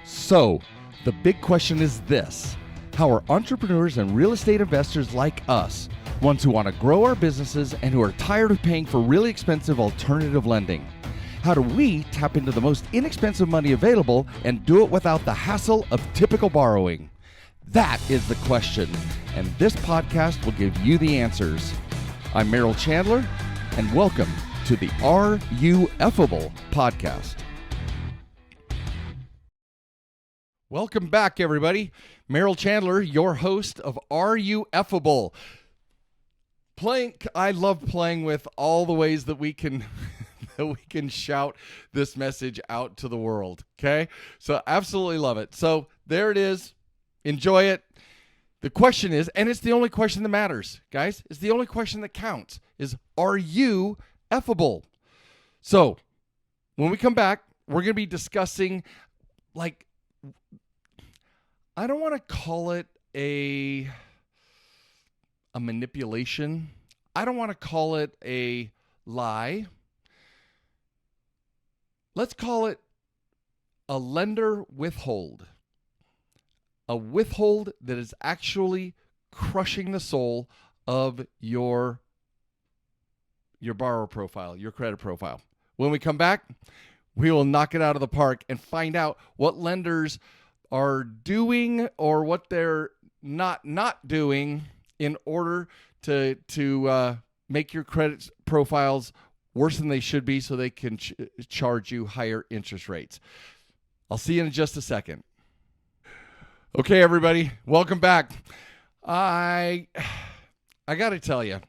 So, the big question is this: how are entrepreneurs and real estate investors like us, ones who want to grow our businesses and who are tired of paying for really expensive alternative lending, how do we tap into the most inexpensive money available and do it without the hassle of typical borrowing? That is the question, and this podcast will give you the answers. I'm Merrill Chandler, and welcome to the Are You Effable podcast. Welcome back, everybody. Merrill Chandler, your host of Are You Effable? I love playing with all the ways that we can shout this message out to the world. Okay, so absolutely love it. So there it is. Enjoy it. The question is, and it's the only question that matters, guys. It's the only question that counts: is are you effable? So when we come back, we're going to be discussing, I don't want to call it a manipulation. I don't want to call it a lie. Let's call it a lender withhold. A withhold that is actually crushing the soul of your borrower profile, your credit profile. When we come back, we will knock it out of the park and find out what lenders are doing or what they're not doing in order to make your credit profiles worse than they should be, so they can charge you higher interest rates. I'll see you in just a second. Okay, everybody, welcome back. I got to tell you,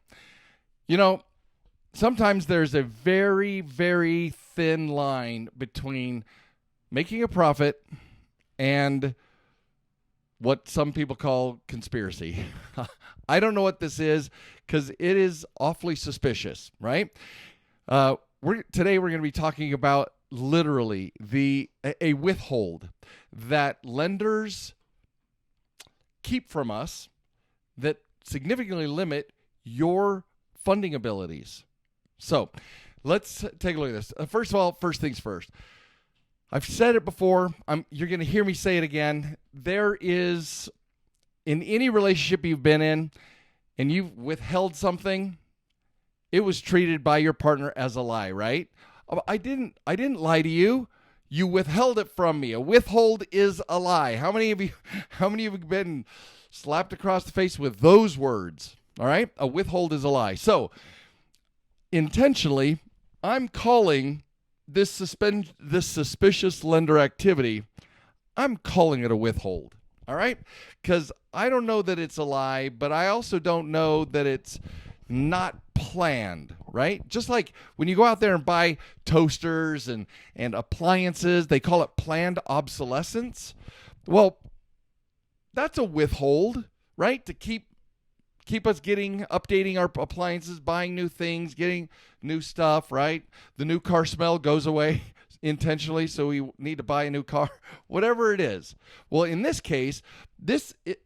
sometimes there's a very, very thin line between making a profit and what some people call conspiracy. I don't know what this is because it is awfully suspicious, right? Today we're going to be talking about literally a withhold that lenders keep from us that significantly limit your funding abilities. So let's take a look at this. First of all, first things first. I've said it before. You're going to hear me say it again. There is, in any relationship you've been in and you've withheld something, it was treated by your partner as a lie, right? I didn't lie to you. You withheld it from me. A withhold is a lie. How many of you have been slapped across the face with those words? All right? A withhold is a lie. So, intentionally, I'm calling this suspicious lender activity, I'm calling it a withhold. All right? Because I don't know that it's a lie, but I also don't know that it's not planned, right? Just like when you go out there and buy toasters and appliances, they call it planned obsolescence. Well, that's a withhold, right? To keep us updating our appliances, buying new things, getting new stuff, right? The new car smell goes away intentionally, so we need to buy a new car, whatever it is. Well, in this case,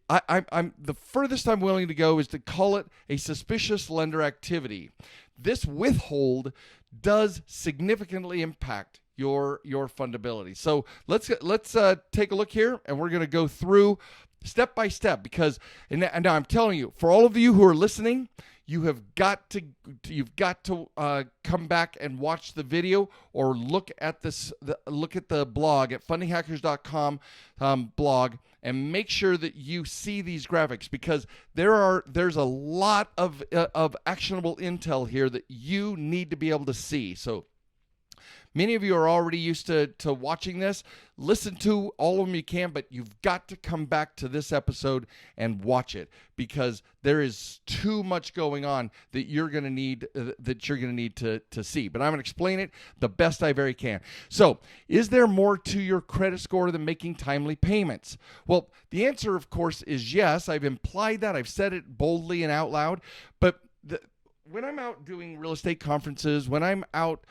I'm the furthest I'm willing to go is to call it a suspicious lender activity. This withhold does significantly impact your fundability. So let's take a look here, and we're going to go through step by step, because and now I'm telling you, for all of you who are listening, you've got to come back and watch the video or look at the blog at fundinghackers.com blog, and make sure that you see these graphics, because there's a lot of actionable intel here that you need to be able to see. So many of you are already used to watching this. Listen to all of them you can, but you've got to come back to this episode and watch it, because there is too much going on that you're going to need to see. But I'm going to explain it the best I very can. So, is there more to your credit score than making timely payments? Well, the answer, of course, is yes. I've implied that. I've said it boldly and out loud. But when I'm out doing real estate conferences, when I'm out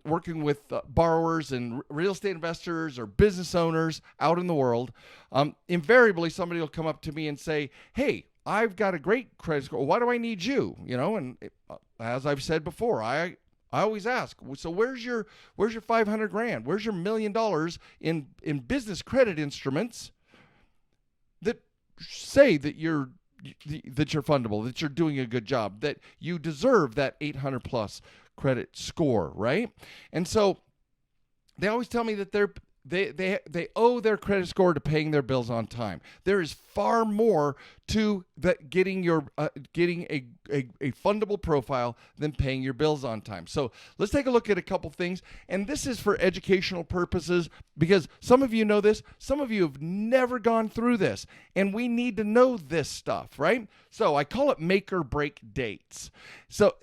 working with borrowers and real estate investors or business owners out in the world, invariably somebody will come up to me and say, "Hey, I've got a great credit score. Why do I need you?" And as I've said before, I I always ask, so where's your 500 grand? Where's your $1 million in business credit instruments that say that you're fundable, that you're doing a good job, that you deserve that 800 plus credit score, right? And so they always tell me that they owe their credit score to paying their bills on time. There is far more to that getting a fundable profile than paying your bills on time. So let's take a look at a couple things, and this is for educational purposes because some of you know this, some of you have never gone through this, and we need to know this stuff, right? So I call it make or break dates. So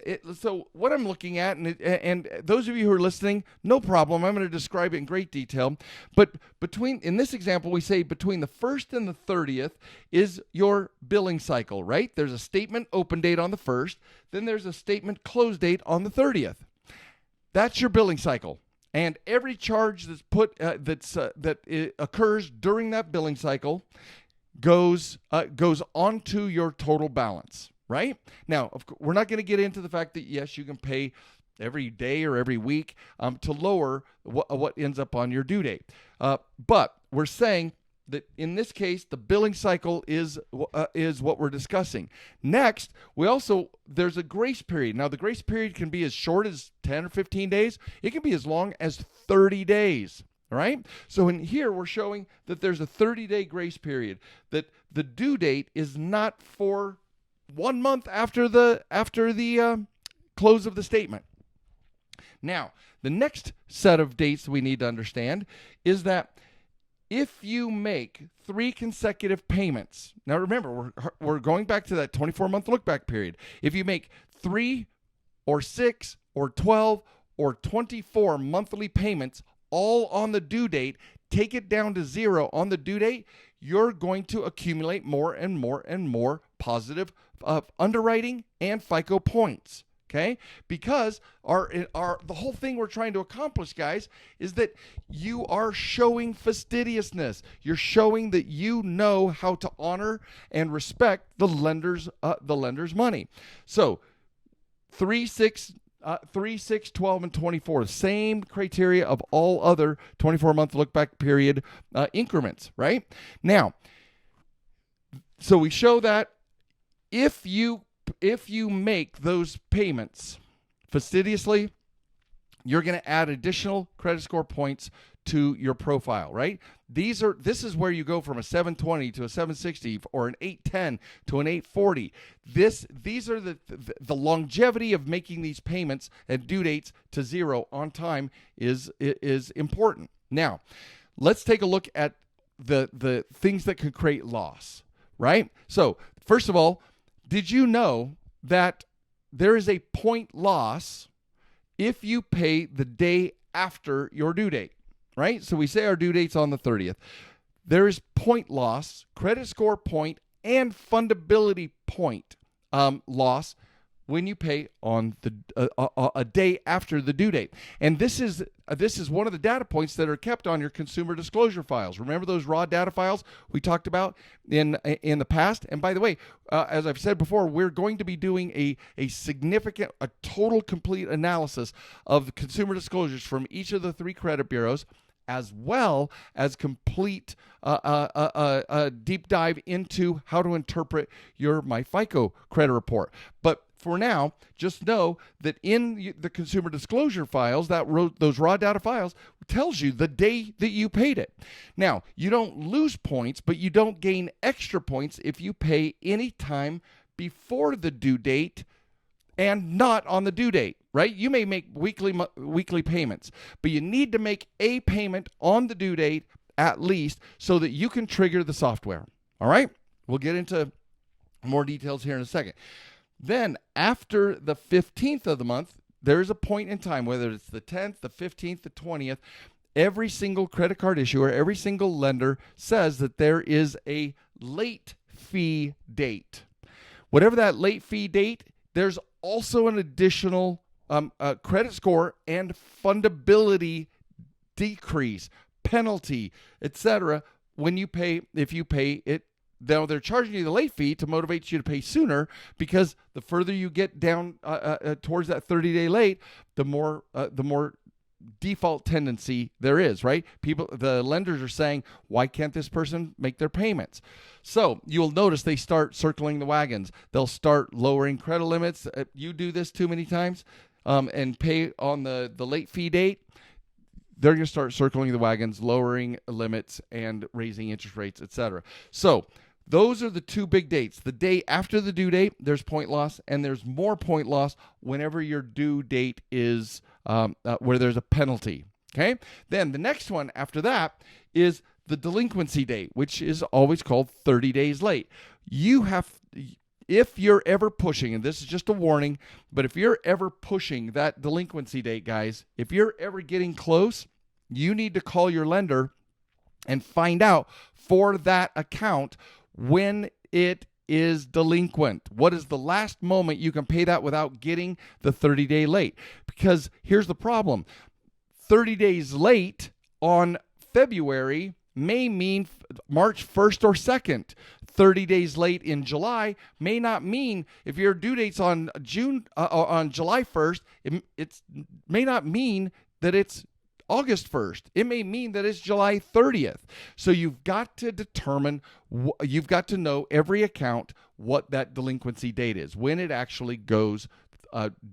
what I'm looking at, and those of you who are listening, no problem, I'm going to describe it in great detail, but in this example, we say between the 1st and the 30th is your billing cycle, right? There's a statement open date on the 1st, then there's a statement close date on the 30th. That's your billing cycle. And every charge that occurs during that billing cycle goes onto your total balance, right? Now, we're not going to get into the fact that, yes, you can pay every day or every week to lower what ends up on your due date. But we're saying that in this case, the billing cycle is what we're discussing. Next, there's a grace period. Now, the grace period can be as short as 10 or 15 days. It can be as long as 30 days. All right. So in here, we're showing that there's a 30-day grace period, that the due date is not for 1 month after the close of the statement. Now, the next set of dates we need to understand is that if you make 3 consecutive payments, now remember, we're going back to that 24-month look-back period. If you make 3 or 6 or 12 or 24 monthly payments all on the due date, take it down to 0 on the due date, you're going to accumulate more and more and more positive underwriting and FICO points. Okay, because the whole thing we're trying to accomplish, guys, is that you are showing fastidiousness. You're showing that you know how to honor and respect the lender's money. So 3, 6, 12, and 24, the same criteria of all other 24-month look-back period increments, right? Now, so we show that if you make those payments fastidiously, you're going to add additional credit score points to your profile, right? This is where you go from a 720 to a 760 or an 810 to an 840. These are the longevity of making these payments and due dates to 0 on time is important. Now, let's take a look at the things that could create loss, right? So, first of all, did you know that there is a point loss if you pay the day after your due date, right? So we say our due date's on the 30th. There is point loss, credit score point, and fundability point loss when you pay on a day after the due date. And this is one of the data points that are kept on your consumer disclosure files. Remember those raw data files we talked about in the past? And by the way, as I've said before, we're going to be doing a significant, a total complete analysis of the consumer disclosures from each of the 3 credit bureaus, as well as complete deep dive into how to interpret your MyFICO credit report. But for now, just know that in the consumer disclosure files, those raw data files tells you the day that you paid it. Now, you don't lose points, but you don't gain extra points if you pay any time before the due date and not on the due date, right? You may make weekly payments, but you need to make a payment on the due date at least so that you can trigger the software. All right? We'll get into more details here in a second. Then after the 15th of the month, there is a point in time, whether it's the 10th, the 15th, the 20th, every single credit card issuer, every single lender says that there is a late fee date. Whatever that late fee date, there's also an additional credit score and fundability decrease, penalty, etc. when you pay, if you pay it Now they're charging you the late fee to motivate you to pay sooner, because the further you get down towards that 30-day late, the more default tendency there is, right? The lenders are saying, why can't this person make their payments? So you'll notice they start circling the wagons. They'll start lowering credit limits. You do this too many times and pay on the late fee date, they're going to start circling the wagons, lowering limits and raising interest rates, etc. So those are the two big dates. The day after the due date, there's point loss, and there's more point loss whenever your due date is where there's a penalty. Okay? Then the next one after that is the delinquency date, which is always called 30 days late. If you're ever pushing, and this is just a warning, but if you're ever pushing that delinquency date, guys, if you're ever getting close, you need to call your lender and find out for that account when it is delinquent. What is the last moment you can pay that without getting the 30-day late? Because here's the problem. 30 days late on February may mean March 1st or 2nd. 30 days late in July may not mean, if your due date's on July 1st, it may not mean that it's August 1st. It may mean that it's July 30th. So you've got to determine, you've got to know every account what that delinquency date is, when it actually goes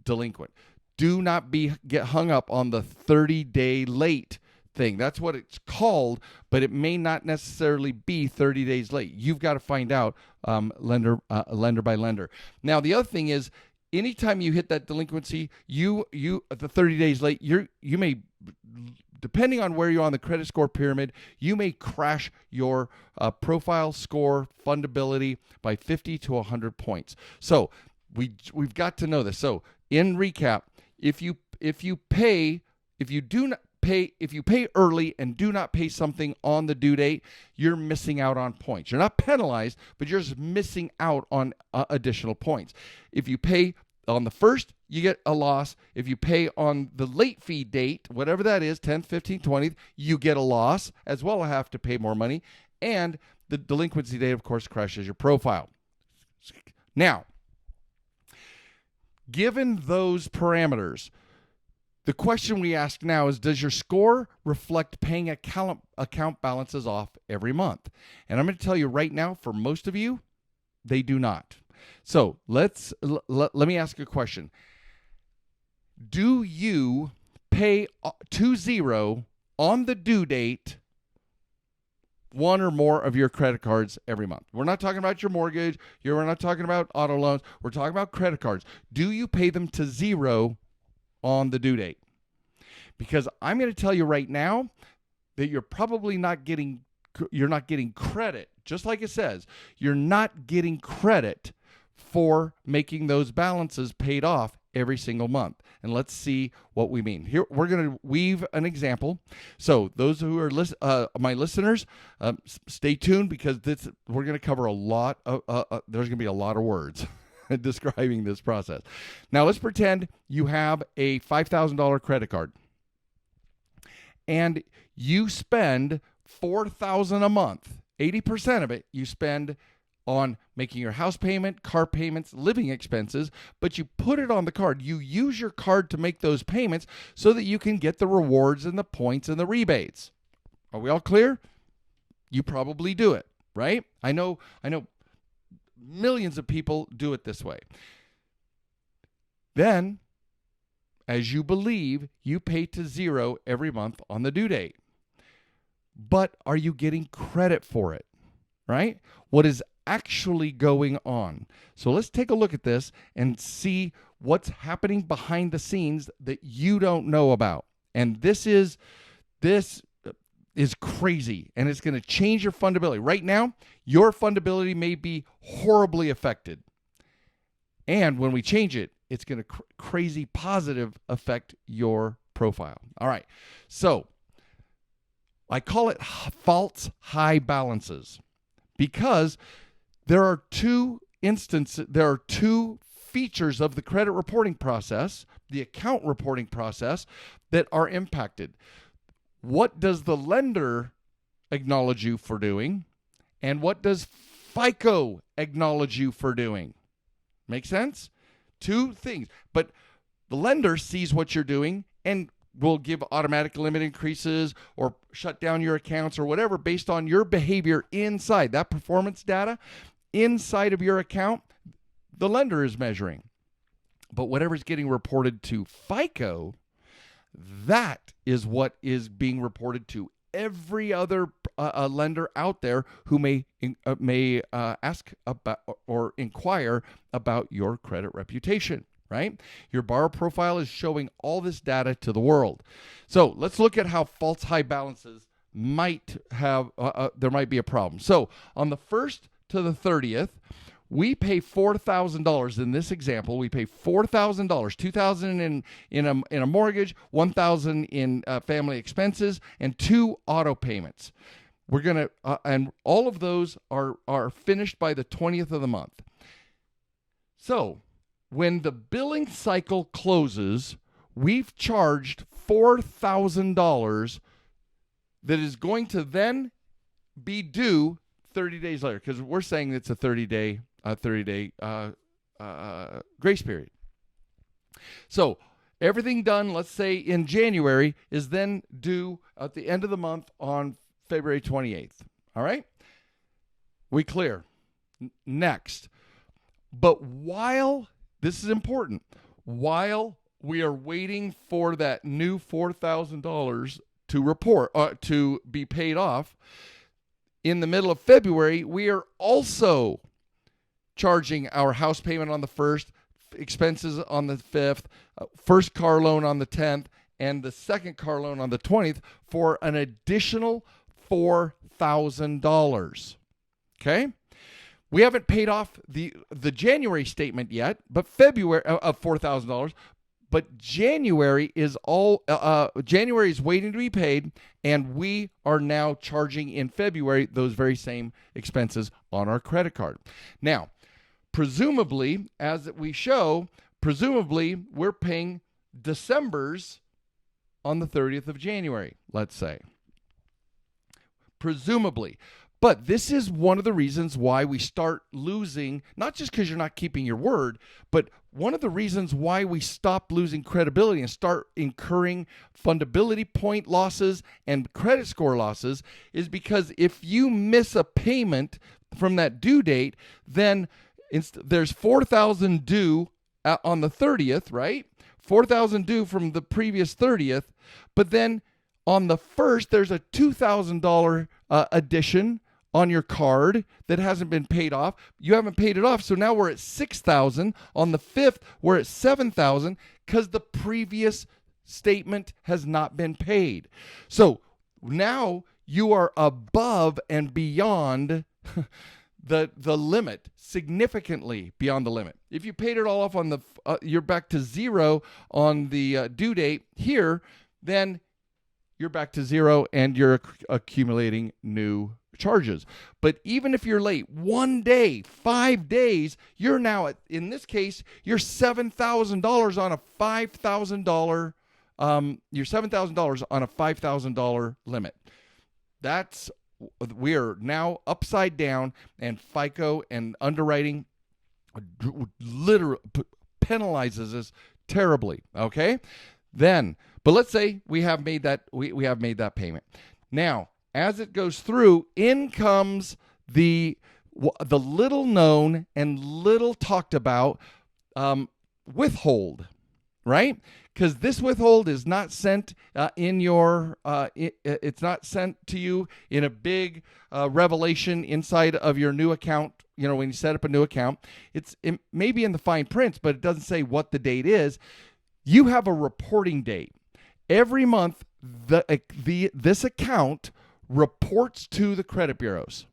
delinquent. Do not get hung up on the 30-day late thing. That's what it's called, but it may not necessarily be 30 days late. You've got to find out lender by lender. Now, the other thing is, anytime you hit that delinquency, you the 30 days late, you may, depending on where you're on the credit score pyramid, you may crash your profile score fundability by 50 to 100 points. So we've got to know this. So in recap, if you pay early and do not pay something on the due date, you're missing out on points. You're not penalized, but you're just missing out on additional points. If you pay on the first, you get a loss. If you pay on the late fee date, whatever that is, 10th, 15th, 20th, you get a loss as well. Have to pay more money. And the delinquency date, of course, crashes your profile. Now, given those parameters, the question we ask now is, does your score reflect paying account balances off every month? And I'm going to tell you right now, for most of you, they do not. So let me ask you a question. Do you pay 2-0 on the due date one or more of your credit cards every month? We're not talking about your mortgage. We're not talking about auto loans. We're talking about credit cards. Do you pay them to 0 on the due date? Because I'm going to tell you right now that you're probably not getting credit. Just like it says, you're not getting credit for making those balances paid off every single month. And let's see what we mean. Here, we're going to weave an example. So those who are my listeners, stay tuned, because we're going to cover a lot of, there's going to be a lot of words describing this process. Now, let's pretend you have a $5,000 credit card and you spend $4,000 a month. 80% of it you spend on making your house payment, car payments, living expenses, but you put it on the card. You use your card to make those payments so that you can get the rewards and the points and the rebates. Are we all clear? You probably do it, right? I know millions of people do it this way. Then, as you believe, you pay to 0 every month on the due date. But are you getting credit for it, right? What is actually going on? So let's take a look at this and see what's happening behind the scenes that you don't know about. And this is crazy, and it's going to change your fundability. Right now, your fundability may be horribly affected. And when we change it, it's going to crazy positive affect your profile. All right. So I call it false high balances, because there are two features of the credit reporting process, the account reporting process, that are impacted. What does the lender acknowledge you for doing, and what does FICO acknowledge you for doing? Make sense? Two things. But the lender sees what you're doing and will give automatic limit increases or shut down your accounts or whatever based on your behavior inside that performance data inside of your account. The lender is measuring. But whatever's getting reported to FICO, that is what is being reported to every other lender out there who may ask about or inquire about your credit reputation, right? Your borrower profile is showing all this data to the world. So let's look at how false high balances might have, there might be a problem. So on the 1st to the 30th, we pay $4,000 in this example. We pay $4,000, $2,000 in a mortgage, $1,000 in family expenses, and 2 auto payments. We're gonna and all of those are finished by the 20th of the month. So when the billing cycle closes, we've charged $4,000 that is going to then be due 30 days later, because we're saying it's a 30-day grace period. So everything done, let's say in January, is then due at the end of the month on February 28th. All right? We clear. Next. But while, this is important, while we are waiting for that new $4,000 to report, to be paid off, in the middle of February, we are also charging our house payment on the 1st, expenses on the 5th, first car loan on the 10th, and the second car loan on the 20th for an additional $4,000. Okay? We haven't paid off the January statement yet, but February of $4,000. But January is January is waiting to be paid, and we are now charging in February those very same expenses on our credit card. Now, presumably, as we show, we're paying December's on the 30th of January, let's say. Presumably. But this is one of the reasons why we start losing, not just because you're not keeping your word, but one of the reasons why we stop losing credibility and start incurring fundability point losses and credit score losses is because if you miss a payment from that due date, then there's $4,000 due on the 30th, right? $4,000 due from the previous 30th, but then on the 1st, there's a $2,000 addition on your card that hasn't been paid off. You haven't paid it off, so now we're at $6,000. On the 5th, we're at $7,000 because the previous statement has not been paid. So now you are above and beyond the limit, significantly beyond the limit. If you paid it all off on the, you're back to zero on the due date here, then you're back to zero and you're accumulating new charges. But even if you're late 1 day, 5 days, you're now at, in this case, you're $7,000 on a $5,000 you're $7,000 on a $5,000 limit. We are now upside down, and FICO and underwriting literally penalizes us terribly. Okay, but let's say we have made that payment. Now, as it goes through, in comes the little known and little talked about withhold, right? Because this withhold is not sent it's not sent to you in a big revelation inside of your new account. You know, when you set up a new account, it may be in the fine print, but it doesn't say what the date is. You have a reporting date. Every month, this account reports to the credit bureaus.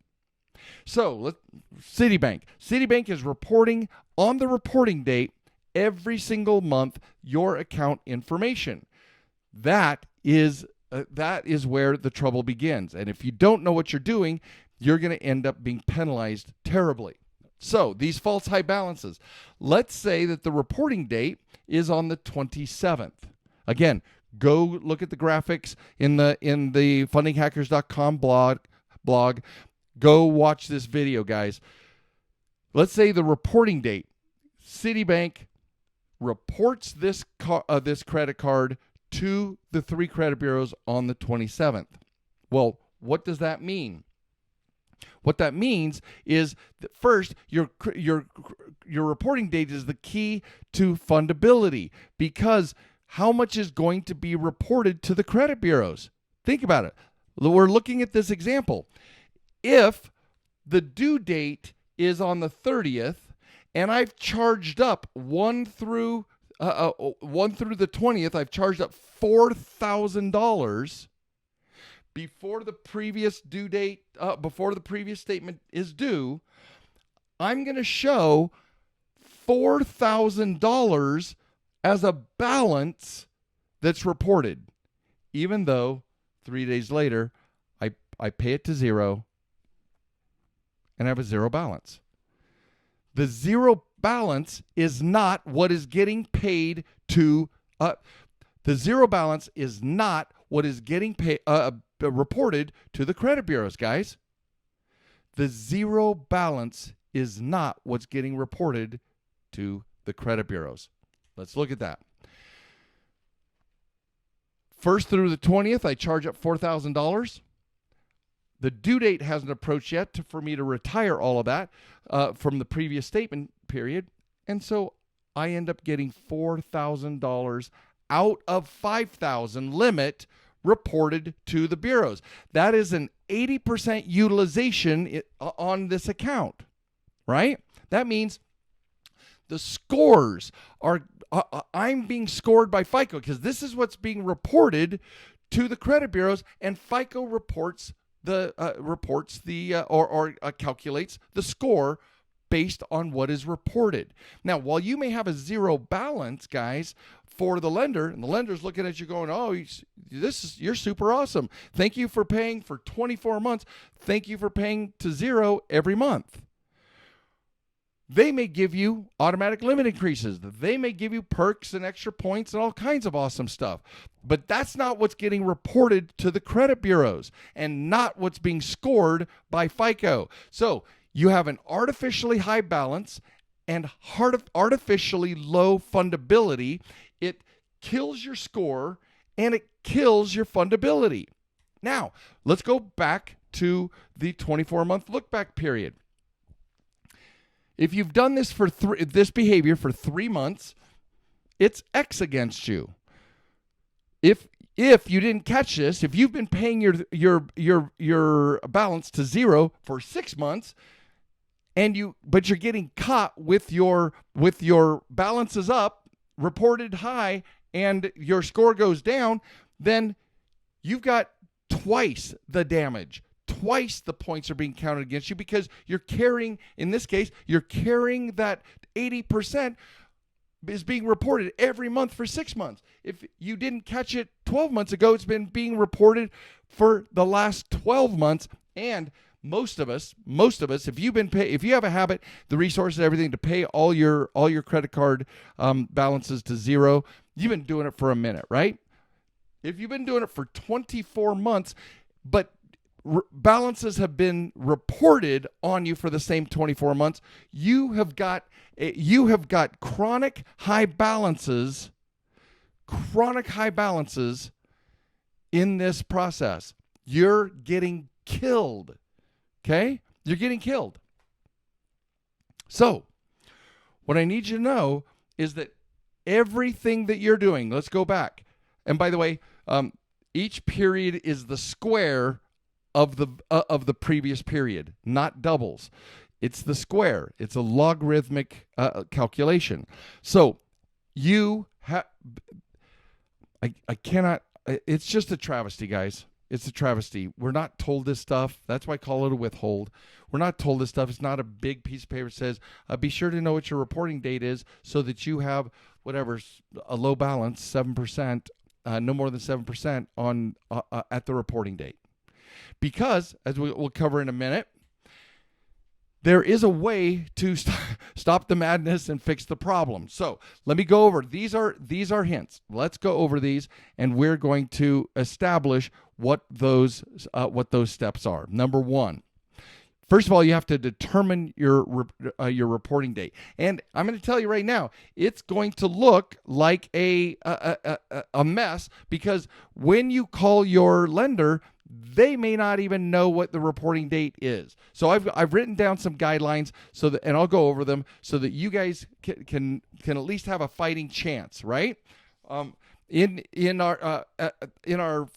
So, Citibank is reporting on the reporting date every single month your account information. That is where the trouble begins. And if you don't know what you're doing, you're going to end up being penalized terribly. So, these false high balances. Let's say that the reporting date is on the 27th. Again, go look at the graphics in the fundinghackers.com blog. Go watch this video, guys. Let's say the reporting date. Citibank reports this credit card to the 3 credit bureaus on the 27th. Well, what does that mean? What that means is that first, your reporting date is the key to fundability, because how much is going to be reported to the credit bureaus? Think about it. We're looking at this example. If the due date is on the 30th and I've charged up 1 through the 20th, I've charged up $4,000 before the previous due date, before the previous statement is due, I'm going to show $4,000 as a balance that's reported, even though 3 days later I pay it to zero and have a zero balance. The zero balance is not what is getting paid to the zero balance is not what is getting reported to the credit bureaus, guys. The zero balance is not what's getting reported to the credit bureaus. Let's look at that. 1st through the 20th, I charge up $4,000. The due date hasn't approached yet for me to retire all of that from the previous statement period. And so I end up getting $4,000 out of $5,000 limit reported to the bureaus. That is an 80% utilization on this account, right? That means the scores are, I'm being scored by FICO because this is what's being reported to the credit bureaus, and FICO calculates the score based on what is reported. Now, while you may have a zero balance, guys, for the lender, and the lender's looking at you going, oh, you're super awesome. Thank you for paying for 24 months. Thank you for paying to zero every month. They may give you automatic limit increases. They may give you perks and extra points and all kinds of awesome stuff. But that's not what's getting reported to the credit bureaus and not what's being scored by FICO. So you have an artificially high balance and artificially low fundability. It kills your score and it kills your fundability. Now, let's go back to the 24-month look-back period. If you've done this for this behavior for 3 months, it's X against you. If you didn't catch this, if you've been paying your balance to zero for 6 months, but you're getting caught with your balances up, reported high, and your score goes down, then you've got twice the damage. Twice the points are being counted against you because you're carrying, in this case, you're carrying that 80% is being reported every month for 6 months. If you didn't catch it 12 months ago, it's been being reported for the last 12 months. And most of us, if you have a habit, the resources, everything to pay all your credit card balances to zero, you've been doing it for a minute, right? If you've been doing it for 24 months, but balances have been reported on you for the same 24 months, you have got chronic high balances in this process. You're getting killed. Okay? You're getting killed. So, what I need you to know is that everything that you're doing, let's go back. And by the way, each period is the square of the previous period, not doubles. It's the square. It's a logarithmic calculation. So you have, I cannot, it's just a travesty, guys. It's a travesty. We're not told this stuff. That's why I call it a withhold. We're not told this stuff. It's not a big piece of paper that says, be sure to know what your reporting date is so that you have whatever, a low balance, 7%, no more than 7% on at the reporting date. Because, as we'll cover in a minute, there is a way to stop the madness and fix the problem. So let me go over. These are hints. Let's go over these, and we're going to establish what those steps are. Number one, First of all, you have to determine your reporting date. And I'm going to tell you right now, it's going to look like a mess, because when you call your lender, they may not even know what the reporting date is. So I've written down some guidelines and I'll go over them so that you guys can at least have a fighting chance, right? In our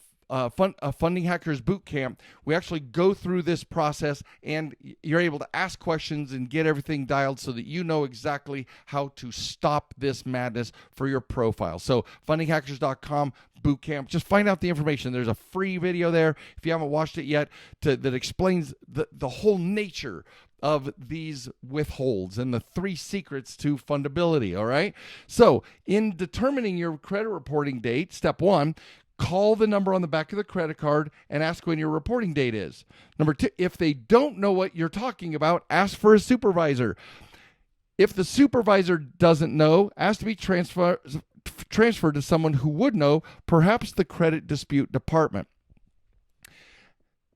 Funding Hackers Boot Camp, we actually go through this process, and you're able to ask questions and get everything dialed so that you know exactly how to stop this madness for your profile. So fundinghackers.com boot camp, just find out the information. There's a free video there if you haven't watched it yet that explains the whole nature of these withholds and the 3 secrets to fundability. All right. So in determining your credit reporting date, step 1, call the number on the back of the credit card and ask when your reporting date is. Number 2, if they don't know what you're talking about, ask for a supervisor. If the supervisor doesn't know, ask to be transferred to someone who would know, perhaps the credit dispute department.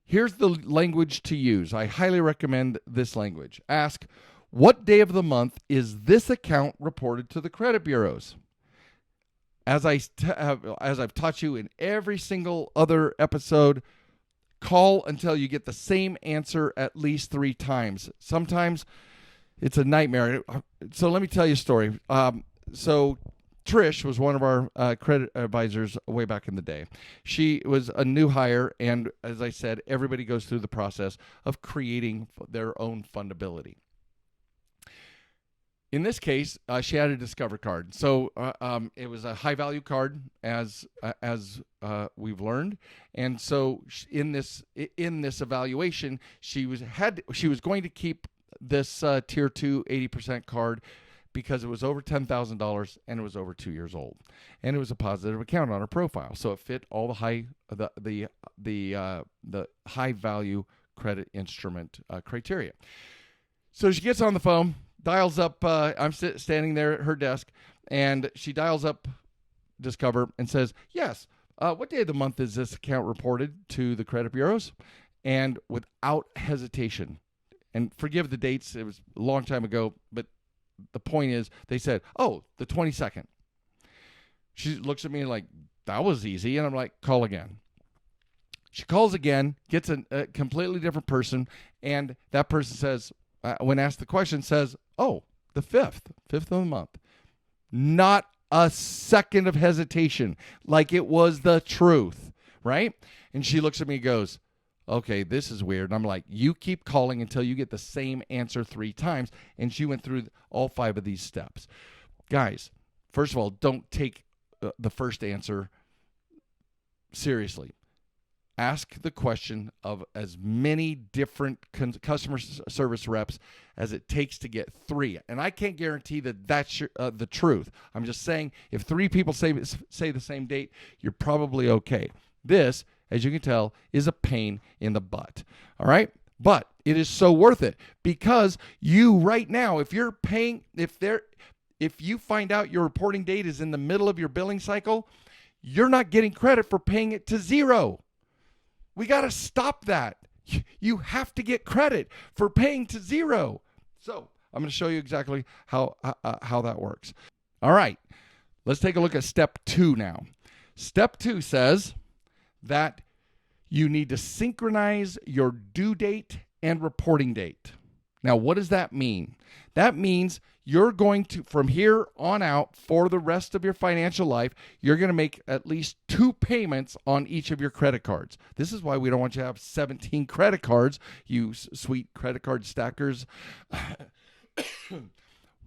Here's the language to use. I highly recommend this language. Ask, what day of the month is this account reported to the credit bureaus? As I've taught you in every single other episode, call until you get the same answer at least 3 times. Sometimes it's a nightmare. So let me tell you a story. So Trish was one of our credit advisors way back in the day. She was a new hire, and as I said, everybody goes through the process of creating their own fundability. In this case, she had a Discover card. So it was a high-value card, as we've learned. And so in this evaluation, she was going to keep this Tier 2 80% card because it was over $10,000 and it was over 2 years old, and it was a positive account on her profile. So it fit all the high value credit instrument criteria. So she gets on the phone, dials up. I'm standing there at her desk, and she dials up Discover and says, "Yes, what day of the month is this account reported to the credit bureaus?" And without hesitation, and forgive the dates, it was a long time ago, but the point is, they said, "Oh, the 22nd." She looks at me like, "That was easy." And I'm like, "Call again." She calls again, gets a completely different person, and that person says, when asked the question, says, "Oh, the 5th of the month." Not a second of hesitation, like it was the truth, right? And she looks at me and goes, "Okay, this is weird." And I'm like, "You keep calling until you get the same answer 3 times. And she went through all 5 of these steps. Guys, first of all, don't take the first answer seriously. Ask the question of as many different customer service reps as it takes to get 3. And I can't guarantee that that's the truth. I'm just saying, if 3 people say the same date, you're probably okay. This, as you can tell, is a pain in the butt. All right? But it is so worth it, because you right now, if you find out your reporting date is in the middle of your billing cycle, you're not getting credit for paying it to 0. We got to stop that. You have to get credit for paying to 0. So I'm going to show you exactly how that works. All right, let's take a look at step 2 now. Step 2 says that you need to synchronize your due date and reporting date. Now, what does that mean? That means you're going to, from here on out, for the rest of your financial life, you're going to make at least 2 payments on each of your credit cards. This is why we don't want you to have 17 credit cards, you sweet credit card stackers.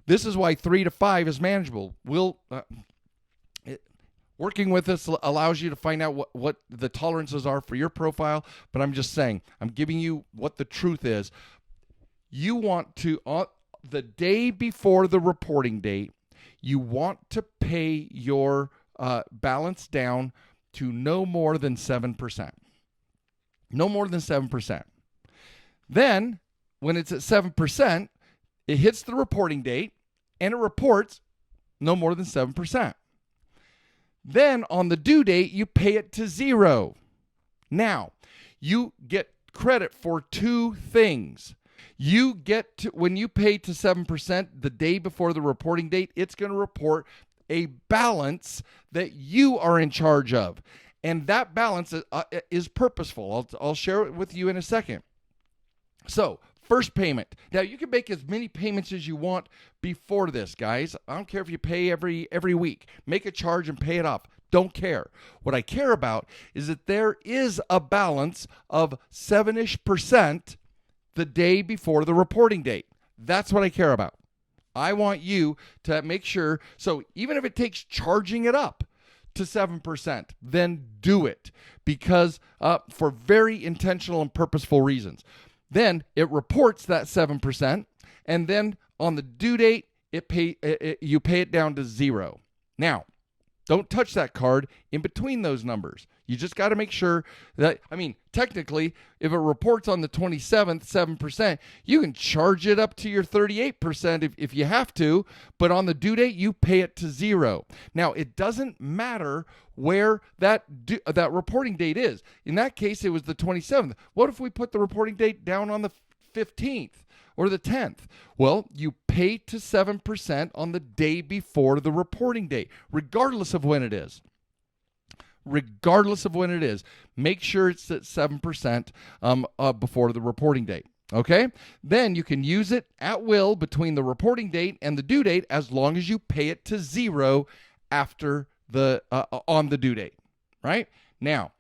This is why 3 to 5 is manageable. Working with us allows you to find out what the tolerances are for your profile, but I'm just saying, I'm giving you what the truth is. You want to, the day before the reporting date, you want to pay your balance down to no more than 7%. No more than 7%. Then, when it's at 7%, it hits the reporting date, and it reports no more than 7%. Then on the due date, you pay it to 0. Now, you get credit for 2 things. You get to, when you pay to 7% the day before the reporting date, it's going to report a balance that you are in charge of. And that balance is purposeful. I'll share it with you in a second. So, first payment. Now, you can make as many payments as you want before this, guys. I don't care if you pay every week. Make a charge and pay it off. Don't care. What I care about is that there is a balance of 7-ish% the day before the reporting date. That's what I care about. I want you to make sure, so even if it takes charging it up to 7%, then do it, because for very intentional and purposeful reasons. Then it reports that 7%, and then on the due date, you pay it down to 0. Now, don't touch that card in between those numbers. You just got to make sure that, technically, if it reports on the 27th, 7%, you can charge it up to your 38% if you have to, but on the due date, you pay it to 0. Now, it doesn't matter where that reporting date is. In that case, it was the 27th. What if we put the reporting date down on the 15th? Or the 10th? Well, you pay to 7% on the day before the reporting date, regardless of when it is. Regardless of when it is, make sure it's at 7% before the reporting date. Okay? Then you can use it at will between the reporting date and the due date, as long as you pay it to 0 after on the due date. Right? Now,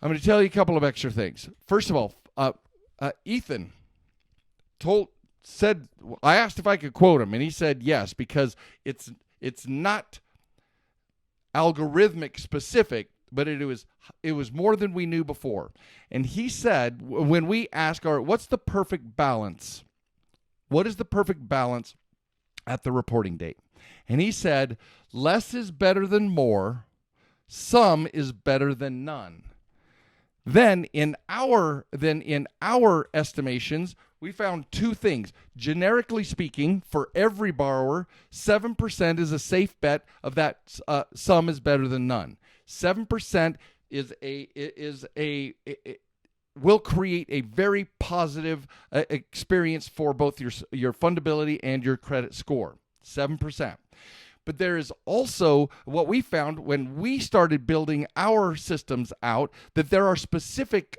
I'm going to tell you a couple of extra things. First of all, Ethan said, I asked if I could quote him, and he said yes, because it's not algorithmic specific, but it was more than we knew before. And he said, when we ask, what's the perfect balance? What is the perfect balance at the reporting date? And he said, less is better than more, some is better than none. Then in our estimations, we found two things. Generically speaking, for every borrower, 7% is a safe bet of that some is better than none. 7% will create a very positive experience for both your fundability and your credit score. 7%. But there is also what we found when we started building our systems out, that there are specific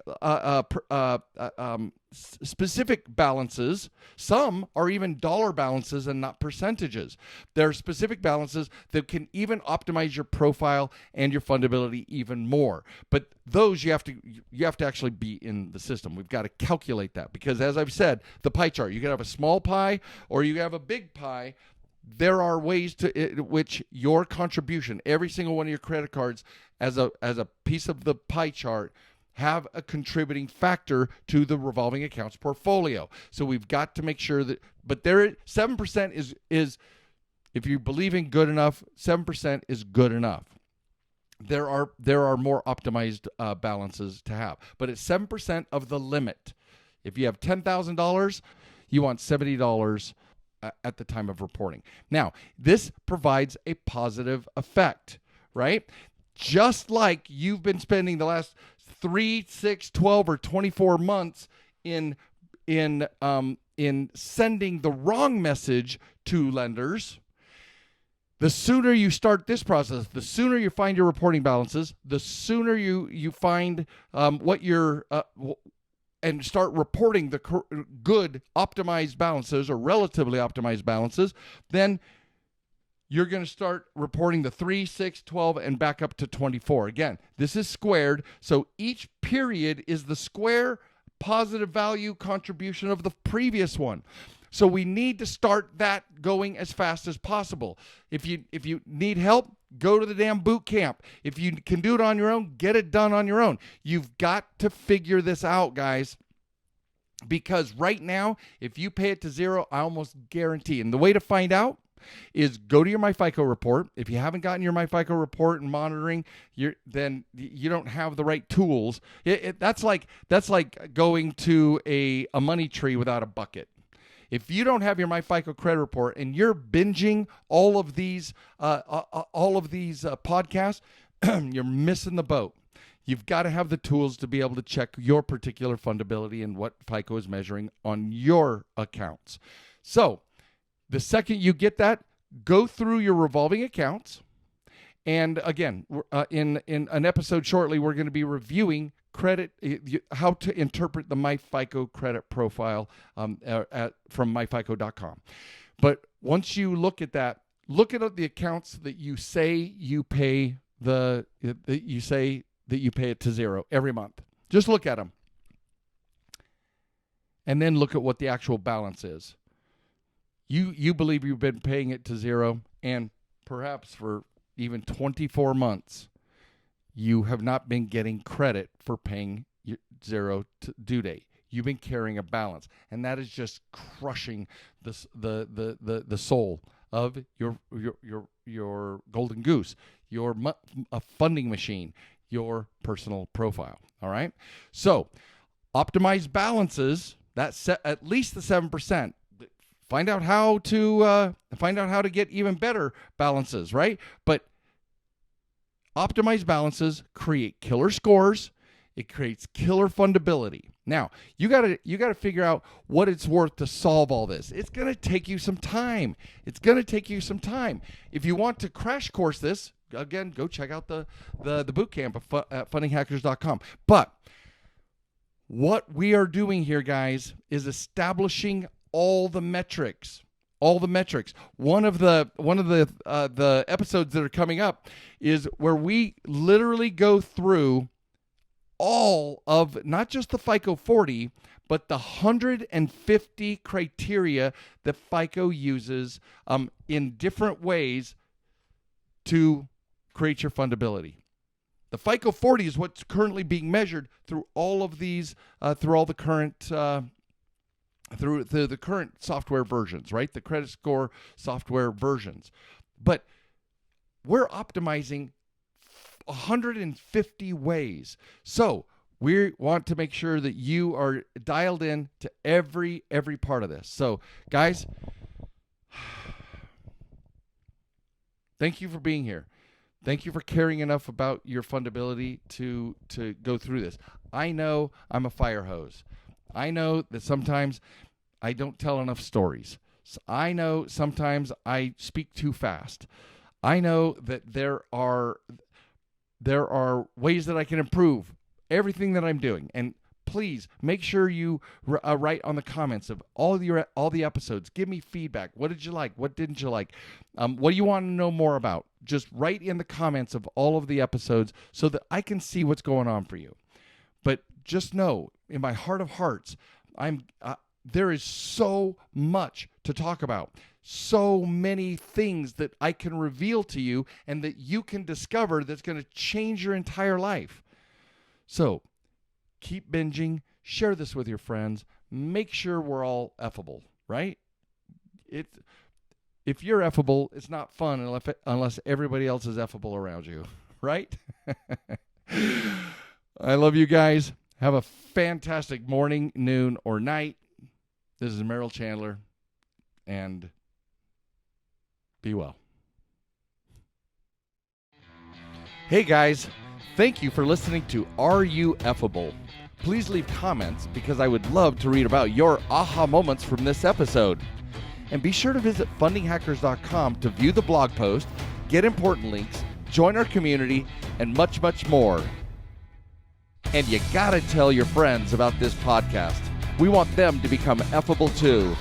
balances. Some are even dollar balances and not percentages. There are specific balances that can even optimize your profile and your fundability even more. But those you have to actually be in the system. We've got to calculate that, because as I've said, the pie chart, you can have a small pie or you have a big pie. There are ways to which your contribution, every single one of your credit cards, as a piece of the pie chart, have a contributing factor to the revolving accounts portfolio. So we've got to make sure that, but 7% is if you believe in good enough, 7% is good enough. There are more optimized balances to have, but it's 7% of the limit. If you have $10,000, you want $70 at the time of reporting. Now, this provides a positive effect, right? Just like you've been spending the last 3, 6, 12, or 24 months in sending the wrong message to lenders, the sooner you start this process, the sooner you find your reporting balances, the sooner you find what your and start reporting the good optimized balances or relatively optimized balances, then you're going to start reporting the 3, 6, 12, and back up to 24. Again, this is squared, so each period is the square positive value contribution of the previous one. So we need to start that going as fast as possible. If you need help, go to the damn boot camp. If you can do it on your own, get it done on your own. You've got to figure this out, guys. Because right now, if you pay it to 0, I almost guarantee. And the way to find out is go to your MyFICO report. If you haven't gotten your MyFICO report and monitoring, then you don't have the right tools. That's like going to a money tree without a bucket. If you don't have your MyFICO credit report and you're binging all of these podcasts, you're missing the boat. You've got to have the tools to be able to check your particular fundability and what FICO is measuring on your accounts. So the second you get that, go through your revolving accounts. And again, in an episode shortly, we're going to be reviewing credit, how to interpret the MyFICO credit profile from myfico.com. But once you look at that, look at the accounts that you say you pay it to zero every month. Just look at them. And then look at what the actual balance is. You believe you've been paying it to zero, and perhaps for even 24 months, you have not been getting credit for paying your zero to due date. You've been carrying a balance, and that is just crushing the soul of your golden goose, your funding machine, your personal profile. All right. So optimize balances. That's set at least the 7%. Find out how to get even better balances, right? But optimize balances create killer scores. It creates killer fundability. Now, you got to figure out what it's worth to solve all this. It's going to take you some time. If you want to crash course this, again, go check out the boot camp at fundinghackers.com. But what we are doing here, guys, is establishing all the metrics. One of the episodes that are coming up is where we literally go through all of not just the FICO 40, but the 150 criteria that FICO uses in different ways to create your fundability. The FICO 40 is what's currently being measured through all of these, through all the current through the current software versions, right? The credit score software versions. But we're optimizing 150 ways. So we want to make sure that you are dialed in to every part of this. So guys, thank you for being here. Thank you for caring enough about your fundability to go through this. I know I'm a fire hose. I know that sometimes I don't tell enough stories. I know sometimes I speak too fast. I know that there are ways that I can improve everything that I'm doing. And please make sure you write on the comments of all the episodes. Give me feedback. What did you like? What didn't you like? What do you want to know more about? Just write in the comments of all of the episodes so that I can see what's going on for you. But just know, in my heart of hearts, there is so much to talk about. So many things that I can reveal to you and that you can discover that's going to change your entire life. So keep binging, share this with your friends, make sure we're all effable, right? If you're effable, it's not fun unless everybody else is effable around you, right? I love you guys. Have a fantastic morning, noon, or night. This is Merrill Chandler, and be well. Hey guys, thank you for listening to Are You Effable? Please leave comments because I would love to read about your aha moments from this episode. And be sure to visit fundinghackers.com to view the blog post, get important links, join our community, and much, much more. And you gotta tell your friends about this podcast. We want them to become effable too.